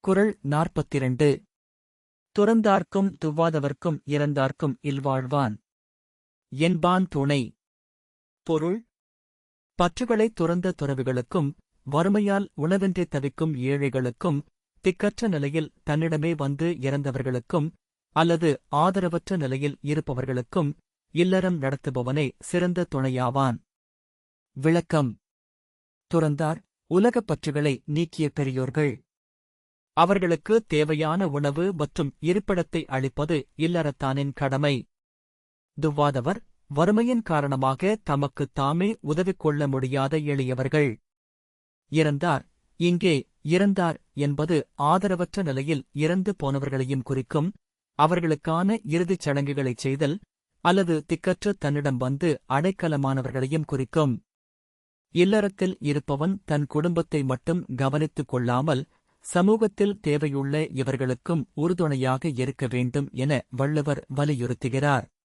குறள் 42. துறந்தார்க்கும் துவாதவர்க்கும் இறந்தார்க்கும் இல்வாழ்வான் என்பான் துணை. பொருள்: பற்றுகளைத் துறந்த துறவிகளுக்கும், வறுமையால் உணவின்றி தவிக்கும் ஏழைகளுக்கும், திக்கற்ற நிலையில் தன்னிடமே வந்து இறந்தவர்களுக்கும், அல்லது ஆதரவற்ற நிலையில் இருப்பவர்களுக்கும் இல்லறம் நடத்துபவனே சிறந்த துணையாவான். விளக்கம்: துறந்தார் உலகப் பற்றுகளை நீக்கிய பெரியோர்கள். அவர்களுக்கு தேவையான உணவு மற்றும் இருப்பிடத்தை அளிப்பது இல்லறத்தானின் கடமை. துவாதவர் வறுமையின் காரணமாக தமக்குத் தாமே உதவிக் கொள்ள முடியாத எளியவர்கள். இறந்தார் இங்கே இறந்தார் என்பது ஆதரவற்ற நிலையில் இறந்து போனவர்களையும் குறிக்கும். அவர்களுக்கான இறுதிச் சடங்குகளைச் செய்தல் அல்லது திக்கற்று தன்னிடம் வந்து அடைக்கலமானவர்களையும் குறிக்கும். இல்லறத்தில் இருப்பவன் தன் குடும்பத்தை மட்டும் கவனித்துக் கொள்ளாமல் சமூகத்தில் தேவையுள்ள இவர்களுக்கும் உறுதுணையாக இருக்க வேண்டும் என வள்ளுவர் வலியுறுத்துகிறார்.